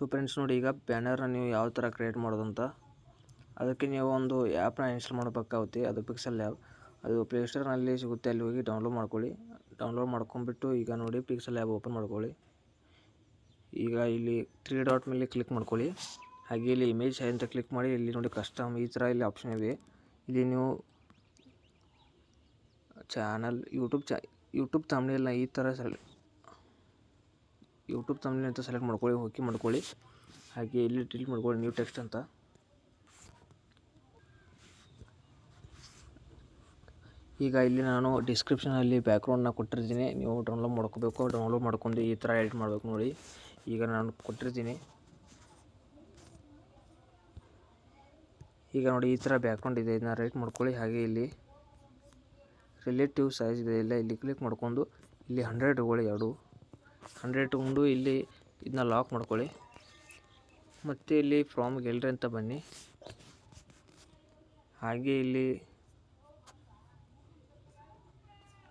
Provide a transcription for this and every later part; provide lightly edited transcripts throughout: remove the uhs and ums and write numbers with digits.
So friends ನೋಡಿ, ಈಗ ಬ್ಯಾನರ್ನ ನೀವು ಯಾವ ಥರ ಕ್ರಿಯೇಟ್ ಮಾಡೋದಂತ, ಅದಕ್ಕೆ ನೀವು ಒಂದು ಆ್ಯಪ್ನ ಇನ್ಸ್ಟಾಲ್ ಮಾಡಬೇಕಾಗುತ್ತೆ. ಅದು ಪಿಕ್ಸೆಲ್ ಲ್ಯಾಬ್. ಅದು ಪ್ಲೇಸ್ಟೋರ್ನಲ್ಲಿ ಸಿಗುತ್ತೆ, ಅಲ್ಲಿ ಹೋಗಿ ಡೌನ್ಲೋಡ್ ಮಾಡ್ಕೊಳ್ಳಿ. ಡೌನ್ಲೋಡ್ ಮಾಡ್ಕೊಂಡ್ಬಿಟ್ಟು ಈಗ ನೋಡಿ ಪಿಕ್ಸೆಲ್ ಲ್ಯಾಬ್ ಓಪನ್ ಮಾಡ್ಕೊಳ್ಳಿ. ಈಗ ಇಲ್ಲಿ 3 ಡಾಟ್ ಮೇಲೆ ಕ್ಲಿಕ್ ಮಾಡ್ಕೊಳ್ಳಿ. ಹಾಗೆ ಇಲ್ಲಿ ಇಮೇಜ್ ಅಂತ ಕ್ಲಿಕ್ ಮಾಡಿ, ಇಲ್ಲಿ ನೋಡಿ ಕಸ್ಟಮ್ ಈ ಥರ ಇಲ್ಲಿ ಆಪ್ಷನ್ ಇವೆ. ಇಲ್ಲಿ ನೀವು ಚಾನಲ್ ಯೂಟ್ಯೂಬ್ ಥಂಬ್ನೇಲ್ನ ಈ ಥರ ಯೂಟ್ಯೂಬ್ ಥಂಬ್ನೇಲ್ ಅಂತ ಸೆಲೆಕ್ಟ್ ಮಾಡ್ಕೊಳ್ಳಿ, ಓಕೆ ಮಾಡ್ಕೊಳ್ಳಿ. ಹಾಗೆ ಇಲ್ಲಿ ಟಿಲ್ಟ್ ಮಾಡ್ಕೊಳ್ಳಿ ನ್ಯೂ ಟೆಕ್ಸ್ಟ್ ಅಂತ. ಈಗ ಇಲ್ಲಿ ನಾನು ಡಿಸ್ಕ್ರಿಪ್ಷನಲ್ಲಿ ಬ್ಯಾಕ್ಗ್ರೌಂಡ್ನ ಕೊಟ್ಟಿರ್ತೀನಿ, ನೀವು ಡೌನ್ಲೋಡ್ ಮಾಡ್ಕೋಬೇಕು. ಡೌನ್ಲೋಡ್ ಮಾಡ್ಕೊಂಡು ಈ ಥರ ಎಡಿಟ್ ಮಾಡಬೇಕು ನೋಡಿ. ಈಗ ನಾನು ಕೊಟ್ಟಿರ್ತೀನಿ. ಈಗ ನೋಡಿ ಈ ಥರ ಬ್ಯಾಕ್ಗ್ರೌಂಡ್ ಇದೆ, ಇದನ್ನ ರೈಟ್ ಮಾಡ್ಕೊಳ್ಳಿ. ಹಾಗೆ ಇಲ್ಲಿ ರಿಲೇಟಿವ್ ಸೈಜ್ ಇದೆ, ಇಲ್ಲ ಇಲ್ಲಿ ಕ್ಲಿಕ್ ಮಾಡ್ಕೊಂಡು ಇಲ್ಲಿ 100 ತಗೊಳ್ಳಿ. 100 ತಗೊಂಡು ಇಲ್ಲಿ ಇದನ್ನ ಲಾಕ್ ಮಾಡ್ಕೊಳ್ಳಿ. ಮತ್ತು ಇಲ್ಲಿ ಫ್ರಾಮ್ ಗ್ಯಾಲರಿ ಅಂತ ಬನ್ನಿ. ಹಾಗೆ ಇಲ್ಲಿ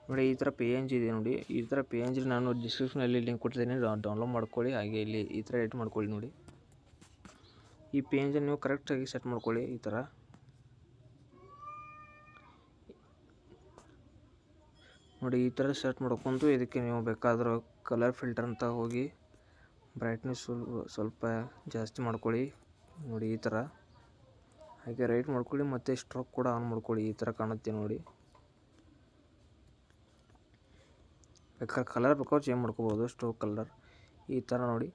ನೋಡಿ ಈ ಥರ PNG ಇದೆ ನೋಡಿ. ಈ ಥರ PNG ನಾನು ಡಿಸ್ಕ್ರಿಪ್ಷನಲ್ಲಿ ಲಿಂಕ್ ಕೊಟ್ಟಿದ್ದೀನಿ, ಡೌನ್ಲೋಡ್ ಮಾಡ್ಕೊಳ್ಳಿ. ಹಾಗೆ ಇಲ್ಲಿ ಈ ಥರ ಎಡಿಟ್ ಮಾಡ್ಕೊಳ್ಳಿ ನೋಡಿ. ಈ PNG ನೀವು ಕರೆಕ್ಟಾಗಿ ಸೆಟ್ ಮಾಡ್ಕೊಳ್ಳಿ. ಈ ಥರ ನೋಡಿ, ಈ ಥರ ಸೆಟ್ ಮಾಡ್ಕೊಂಡು ಇದಕ್ಕೆ ನೀವು ಬೇಕಾದರೂ ಕಲರ್ ಫಿಲ್ಟರ್ ಅಂತ ಹೋಗಿ ಬ್ರೈಟ್ನೆಸ್ ಸ್ವಲ್ಪ ಜಾಸ್ತಿ ಮಾಡ್ಕೊಳ್ಳಿ ನೋಡಿ ಈ ಥರ. ಹಾಗೆ ರೈಟ್ ಮಾಡ್ಕೊಳ್ಳಿ ಮತ್ತು ಸ್ಟ್ರೋಕ್ ಕೂಡ ಆನ್ ಮಾಡ್ಕೊಳ್ಳಿ. ಈ ಥರ ಕಾಣುತ್ತೆ ನೋಡಿ. ಬೇಕಾದ್ರೆ ಕಲರ್ ಬೇಕಾದ್ರೆ ಚೇಂಜ್ ಮಾಡ್ಕೋಬೋದು, ಸ್ಟ್ರೋಕ್ ಕಲರ್ ಈ ಥರ ನೋಡಿ.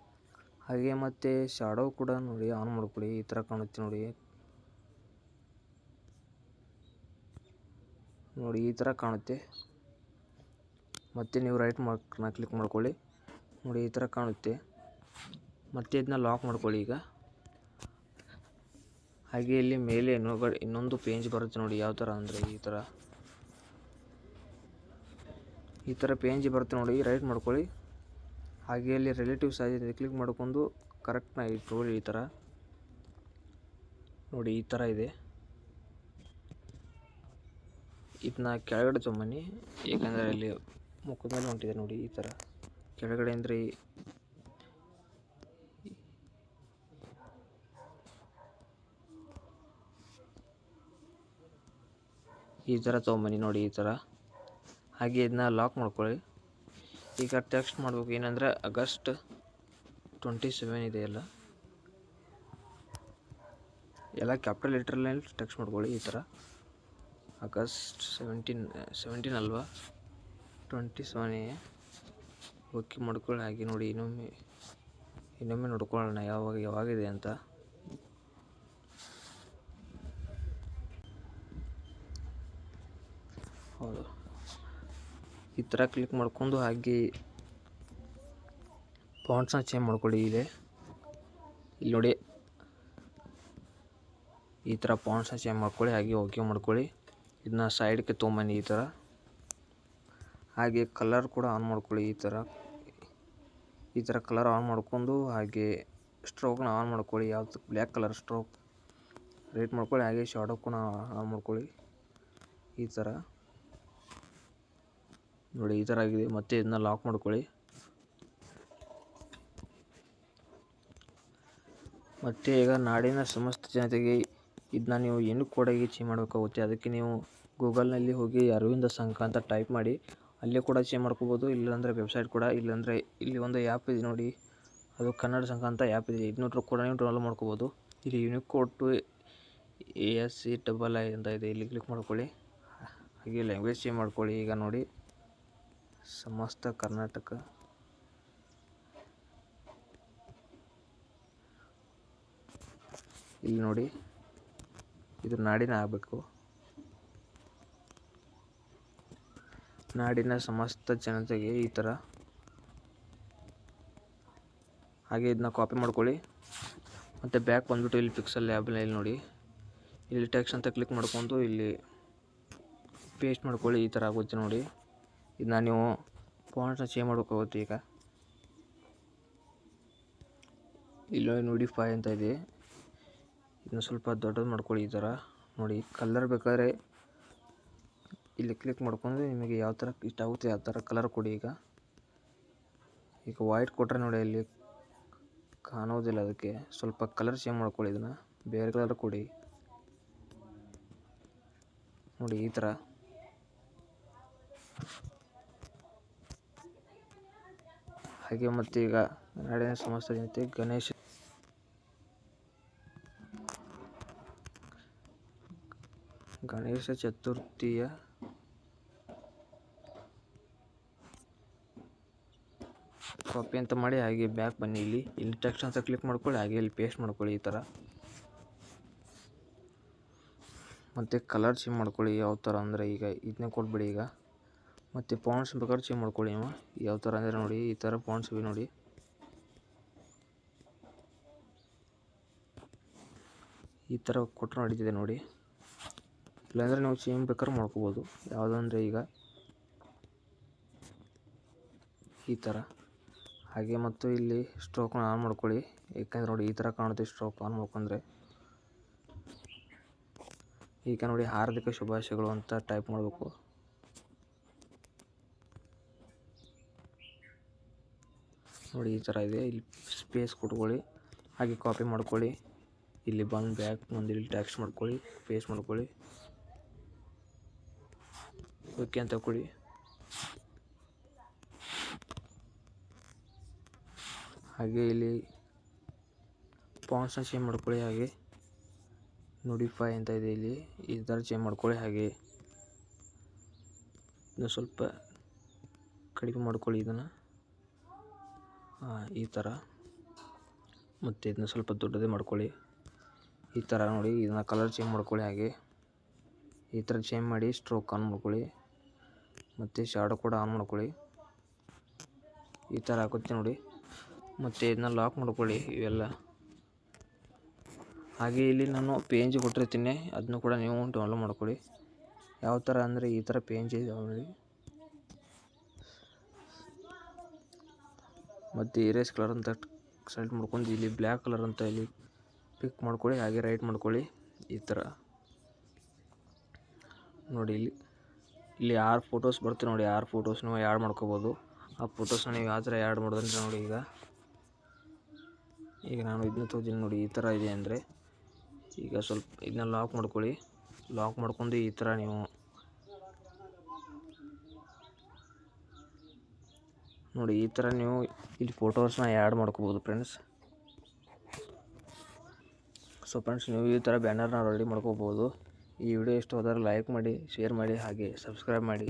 ಹಾಗೆ ಮತ್ತು ಶಾಡೋ ಕೂಡ ನೋಡಿ ಆನ್ ಮಾಡ್ಕೊಳ್ಳಿ. ಈ ಥರ ಕಾಣುತ್ತೆ ನೋಡಿ. ನೋಡಿ ಈ ಥರ ಕಾಣುತ್ತೆ. ಮತ್ತು ನೀವು ರೈಟ್ ಮಾರ್ಕ್ನ ಕ್ಲಿಕ್ ಮಾಡ್ಕೊಳ್ಳಿ. ನೋಡಿ ಈ ಥರ ಕಾಣುತ್ತೆ. ಮತ್ತು ಇದನ್ನ ಲಾಕ್ ಮಾಡ್ಕೊಳ್ಳಿ ಈಗ. ಹಾಗೆ ಇಲ್ಲಿ ಮೇಲೆ ಇನ್ನೊಂದು ಪೇಜ್ ಬರುತ್ತೆ ನೋಡಿ. ಯಾವ ಥರ ಅಂದರೆ ಈ ಥರ ಪೇಜ್ ಬರುತ್ತೆ ನೋಡಿ. ರೈಟ್ ಮಾಡ್ಕೊಳ್ಳಿ. ಹಾಗೆ ಇಲ್ಲಿ ರಿಲೇಟಿವ್ ಸೈಜ್ ಇದೆ, ಕ್ಲಿಕ್ ಮಾಡ್ಕೊಂಡು ಕರೆಕ್ಟ್ನ ಇಟ್ಕೊಳ್ಳಿ. ಈ ಥರ ನೋಡಿ, ಈ ಥರ ಇದೆ. ಇದನ್ನ ಕೆಳಗಡೆ ತೊಗೊಂಬನ್ನಿ, ಏಕೆಂದರೆ ಇಲ್ಲಿ ಮುಖದ ಮೇಲೆ ಹೊಂಟಿದೆ ನೋಡಿ. ಈ ಥರ ಕೆಳಗಡೆ ಅಂದರೆ ಈ ಥರ ತೊಗೊಂಬನ್ನಿ ನೋಡಿ, ಈ ಥರ. ಹಾಗೆ ಇದನ್ನ ಲಾಕ್ ಮಾಡ್ಕೊಳ್ಳಿ. ಈಗ ಟೆಕ್ಸ್ಟ್ ಮಾಡಬೇಕು. ಏನಂದರೆ ಆಗಸ್ಟ್ 27 ಇದೆ, ಎಲ್ಲ ಕ್ಯಾಪಿಟಲ್ ಲೆಟ್ರಲ್ಲಿ ಟೆಕ್ಸ್ಟ್ ಮಾಡ್ಕೊಳ್ಳಿ. ಈ ಥರ ಆಗಸ್ಟ್ 17 ಅಲ್ವಾ, 27 ಓಕೆ ಮಾಡ್ಕೊಳ್ಳಿ. ಹಾಗೆ ನೋಡಿ ಇನ್ನೊಮ್ಮೆ ನೋಡ್ಕೊಳ್ಳೋಣ ಯಾವಾಗಿದೆ ಅಂತ. ಹೌದು, ಈ ಥರ ಕ್ಲಿಕ್ ಮಾಡ್ಕೊಂಡು ಹಾಗೆ ಫಾಂಟ್ಸ್ನ ಚೇಂಜ್ ಮಾಡ್ಕೊಳ್ಳಿ. ಇಲ್ಲಿ ನೋಡಿ ಈ ಥರ ಫಾಂಟ್ಸ್ನ ಚೇಂಜ್ ಮಾಡ್ಕೊಳ್ಳಿ. ಹಾಗೆ ಓಕೆ ಮಾಡ್ಕೊಳ್ಳಿ. ಇದನ್ನ ಸೈಡ್ಗೆ ತೊಗೊಂಬನ್ನಿ ಈ ಥರ. ಹಾಗೆ ಕಲರ್ ಕೂಡ ಆನ್ ಮಾಡ್ಕೊಳ್ಳಿ. ಈ ಥರ ಕಲರ್ ಆನ್ ಮಾಡ್ಕೊಂಡು ಹಾಗೆ ಸ್ಟ್ರೋಕ್ನ ಆನ್ ಮಾಡ್ಕೊಳ್ಳಿ. ಯಾವುದು ಬ್ಲ್ಯಾಕ್ ಕಲರ್ ಸ್ಟ್ರೋಕ್ ರೈಟ್ ಮಾಡ್ಕೊಳ್ಳಿ. ಹಾಗೆ ಶಾಡೋ ಕೂಡ ಆನ್ ಮಾಡ್ಕೊಳ್ಳಿ. ಈ ಥರ ನೋಡಿ, ಈ ಥರ ಆಗಿದೆ. ಮತ್ತು ಇದನ್ನ ಲಾಕ್ ಮಾಡ್ಕೊಳ್ಳಿ. ಮತ್ತು ಈಗ ನಾಡಿನ ಸಮಸ್ತ ಜನತೆಗೆ ಇದನ್ನ ನೀವು ಏನು ಕೋಡಾಗಿ ಚೇಂಜ್ ಮಾಡಬೇಕಾಗುತ್ತೆ. ಅದಕ್ಕೆ ನೀವು ಗೂಗಲ್ನಲ್ಲಿ ಹೋಗಿ ಅರವಿಂದ ಸಂಘ ಅಂತ ಟೈಪ್ ಮಾಡಿ, ಅಲ್ಲೇ ಕೂಡ ಚೇಂಜ್ ಮಾಡ್ಕೋಬೋದು. ಇಲ್ಲಾಂದರೆ ವೆಬ್ಸೈಟ್ ಕೂಡ, ಇಲ್ಲಾಂದರೆ ಇಲ್ಲಿ ಒಂದು ಆ್ಯಪ್ ಇದೆ ನೋಡಿ, ಅದು ಕನ್ನಡ ಸಂಘ ಅಂತ ಆ್ಯಪ್ ಇದೆ. ಇದನ್ನೂ ಕೂಡ ನೀವು ಡೌನ್ಲೋಡ್ ಮಾಡ್ಕೋಬೋದು. ಇಲ್ಲಿ ಯೂನಿಕೋಡ್ ಟು ASCII ಅಂತ ಇದೆ, ಇಲ್ಲಿ ಕ್ಲಿಕ್ ಮಾಡ್ಕೊಳ್ಳಿ. ಹಾಗೆ ಲ್ಯಾಂಗ್ವೇಜ್ ಚೇಂಜ್ ಮಾಡ್ಕೊಳ್ಳಿ. ಈಗ ನೋಡಿ ಸಮಸ್ತ ಕರ್ನಾಟಕ, ಇಲ್ಲಿ ನೋಡಿ ಇದು ನಾಡಿನ ಆಗಬೇಕು. ನಾಡಿನ ಸಮಸ್ತ ಜನತೆಗೆ ಈ ಥರ. ಹಾಗೆ ಇದನ್ನ ಕಾಪಿ ಮಾಡ್ಕೊಳ್ಳಿ. ಮತ್ತು ಬ್ಯಾಕ್ ಬಂದುಬಿಟ್ಟು ಇಲ್ಲಿ ಪಿಕ್ಸೆಲ್ ಲ್ಯಾಬ್ನಲ್ಲಿ ನೋಡಿ, ಇಲ್ಲಿ ಟೆಕ್ಸ್ಟ್ ಅಂತ ಕ್ಲಿಕ್ ಮಾಡ್ಕೊಂಡು ಇಲ್ಲಿ ಪೇಸ್ಟ್ ಮಾಡ್ಕೊಳ್ಳಿ. ಈ ಥರ ಆಗುತ್ತೆ ನೋಡಿ. ಇದನ್ನ ನೀವು ಫಾಂಟ್ಸ್ನ ಚೇಂಜ್ ಮಾಡ್ಬೇಕಾಗುತ್ತೆ. ಈಗ ಇಲ್ಲಿ ನೋಡಿಫೈ ಅಂತ ಇದೆ, ಇದನ್ನ ಸ್ವಲ್ಪ ದೊಡ್ಡದು ಮಾಡ್ಕೊಳ್ಳಿ. ಈ ಥರ ನೋಡಿ. ಕಲರ್ ಬೇಕಾದರೆ ಇಲ್ಲಿ ಕ್ಲಿಕ್ ಮಾಡ್ಕೊಂಡು ನಿಮಗೆ ಯಾವ ಥರ ಇಷ್ಟ ಆಗುತ್ತೆ ಆ ಥರ ಕಲರ್ ಕೊಡಿ. ಈಗ ವೈಟ್ ಕೊಟ್ಟರೆ ನೋಡಿ, ಇಲ್ಲಿ ಕಾಣೋದಿಲ್ಲ. ಅದಕ್ಕೆ ಸ್ವಲ್ಪ ಕಲರ್ ಚೇಂಜ್ ಮಾಡ್ಕೊಳ್ಳಿ. ಇದನ್ನು ಬೇರೆ ಕಲರ್ ಕೊಡಿ. ನೋಡಿ ಈ ಥರ. ಹಾಗೆ ಮತ್ತು ಈಗ ನಾಡಿನ ಸಮಸ್ತ ಜನತೆ ಗಣೇಶ ಚತುರ್ಥಿಯ ಕಾಪಿ ಅಂತ ಮಾಡಿ ಹಾಗೆ ಬ್ಯಾಕ್ ಬನ್ನಿ. ಇಲ್ಲಿ ಟೆಕ್ಸ್ಟ್ ಅಂತ ಕ್ಲಿಕ್ ಮಾಡ್ಕೊಳ್ಳಿ. ಹಾಗೆ ಇಲ್ಲಿ ಪೇಸ್ಟ್ ಮಾಡ್ಕೊಳ್ಳಿ ಈ ಥರ. ಮತ್ತು ಕಲರ್ ಚೇಂಜ್ ಮಾಡ್ಕೊಳ್ಳಿ ಯಾವ ಥರ ಅಂದರೆ ಈಗ ಇದನ್ನೇ ಕೊಟ್ಬಿಡಿ. ಈಗ ಮತ್ತು ಫಾಂಟ್ಸ್ ಬೇಕಾದ್ರೆ ಚೇಂಜ್ ಮಾಡ್ಕೊಳ್ಳಿ. ಯಾವ ಥರ ಅಂದರೆ ನೋಡಿ ಈ ಥರ ಫಾಂಟ್ಸ್ ಇವೆ ನೋಡಿ. ಈ ಥರ ಕೊಟ್ಟರೆ ನಡೀತಿದೆ ನೋಡಿ. ಇಲ್ಲಾಂದರೆ ನೀವು ಚೇಂಜ್ ಬೇಕಾದ್ರೆ ಮಾಡ್ಕೋಬೋದು. ಯಾವುದಂದರೆ ಈಗ ಈ ಥರ. ಹಾಗೆ ಮತ್ತು ಇಲ್ಲಿ ಸ್ಟ್ರೋಕ್ನ ಆನ್ ಮಾಡ್ಕೊಳ್ಳಿ. ಏಕೆಂದರೆ ನೋಡಿ ಈ ಥರ ಕಾಣುತ್ತೆ. ಸ್ಟ್ರೋಕ್ ಆನ್ ಮಾಡ್ಕೊಂಡ್ರೆ ಈಗ ನೋಡಿ ಹಾರ್ದಿಕ ಶುಭಾಶಯಗಳು ಅಂತ ಟೈಪ್ ಮಾಡಬೇಕು. ನೋಡಿ ಈ ಥರ ಇದೆ. ಇಲ್ಲಿ ಸ್ಪೇಸ್ ಕೊಟ್ಕೊಳ್ಳಿ. ಹಾಗೆ ಕಾಪಿ ಮಾಡ್ಕೊಳ್ಳಿ. ಇಲ್ಲಿ ಬಂದು ಬ್ಯಾಕ್ ಮುಂದೆ ಇಲ್ಲಿ ಟೆಕ್ಸ್ಟ್ ಮಾಡ್ಕೊಳ್ಳಿ. ಪೇಸ್ಟ್ ಮಾಡ್ಕೊಳ್ಳಿ. ಓಕೆ ಅಂತ ಕೊಡಿ. ಹಾಗೆ ಇಲ್ಲಿ ಫಾಂಟ್ಸ್ನ ಚೇಂಜ್ ಮಾಡ್ಕೊಳ್ಳಿ. ಹಾಗೆ ನೋಡಿಫೈ ಅಂತ ಇದೆ ಇಲ್ಲಿ ಈ ಥರ ಚೇಂಜ್ ಮಾಡ್ಕೊಳ್ಳಿ. ಹಾಗೆ ಇದನ್ನು ಸ್ವಲ್ಪ ಕಡಿಮೆ ಮಾಡ್ಕೊಳ್ಳಿ ಇದನ್ನು ಈ ಥರ. ಮತ್ತು ಇದನ್ನ ಸ್ವಲ್ಪ ದೊಡ್ಡದೇ ಮಾಡ್ಕೊಳ್ಳಿ ಈ ಥರ. ನೋಡಿ ಇದನ್ನು ಕಲರ್ ಚೇಂಜ್ ಮಾಡ್ಕೊಳ್ಳಿ. ಹಾಗೆ ಈ ಥರ ಚೇಂಜ್ ಮಾಡಿ ಸ್ಟ್ರೋಕ್ ಆನ್ ಮಾಡ್ಕೊಳ್ಳಿ. ಮತ್ತು ಶಾಡೋ ಕೂಡ ಆನ್ ಮಾಡ್ಕೊಳ್ಳಿ. ಈ ಥರ ಆಗುತ್ತೆ ನೋಡಿ. ಮತ್ತು ಇದನ್ನ ಲಾಕ್ ಮಾಡ್ಕೊಳ್ಳಿ ಇವೆಲ್ಲ. ಹಾಗೆ ಇಲ್ಲಿ ನಾನು ಪೇಜ್ ಕೊಟ್ಟಿರ್ತೀನಿ, ಅದನ್ನು ಕೂಡ ನೀವು ಡೌನ್ಲೋಡ್ ಮಾಡ್ಕೊಳ್ಳಿ. ಯಾವ ಥರ ಅಂದರೆ ಈ ಥರ ಪೇಜ್ ಇದೆ ನೋಡಿ. ಮತ್ತು ಇರೇಸ್ ಕಲರ್ ಅಂತ ಸೆಲೆಕ್ಟ್ ಮಾಡ್ಕೊಂಡು ಇಲ್ಲಿ ಬ್ಲ್ಯಾಕ್ ಕಲರ್ ಅಂತ ಇಲ್ಲಿ ಪಿಕ್ ಮಾಡ್ಕೊಳ್ಳಿ. ಹಾಗೆ ರೈಟ್ ಮಾಡ್ಕೊಳ್ಳಿ ಈ ಥರ. ನೋಡಿ ಇಲ್ಲಿ 6 ಫೋಟೋಸ್ ಬರುತ್ತೆ ನೋಡಿ. 6 ಫೋಟೋಸ್ ನೀವು ಆ್ಯಡ್ ಮಾಡ್ಕೋಬೋದು. ಆ ಫೋಟೋಸ್ನ ನೀವು ಯಾವ ಥರ ಆ್ಯಡ್ ಮಾಡೋದಂದ್ರೆ ನೋಡಿ ಈಗ ನಾನು ಇದನ್ನ ತೋರಿಸ್ತೀನಿ ನೋಡಿ. ಈ ಥರ ಇದೆ ಅಂದರೆ ಈಗ ಸ್ವಲ್ಪ ಇದನ್ನ ಲಾಕ್ ಮಾಡ್ಕೊಳ್ಳಿ. ಲಾಕ್ ಮಾಡ್ಕೊಂಡು ಈ ಥರ ನೀವು ನೋಡಿ ಈ ಥರ ನೀವು ಇಲ್ಲಿ ಫೋಟೋಸ್ನ ಆ್ಯಡ್ ಮಾಡ್ಕೋಬೋದು ಫ್ರೆಂಡ್ಸ್. ಸೊ ಫ್ರೆಂಡ್ಸ್, ನೀವು ಈ ಥರ ಬ್ಯಾನರ್ನ ರೆಡಿ ಮಾಡ್ಕೋಬೋದು. ಈ ವಿಡಿಯೋ ಇಷ್ಟ ಹೋದರೆ ಲೈಕ್ ಮಾಡಿ, ಶೇರ್ ಮಾಡಿ, ಹಾಗೆ ಸಬ್ಸ್ಕ್ರೈಬ್ ಮಾಡಿ.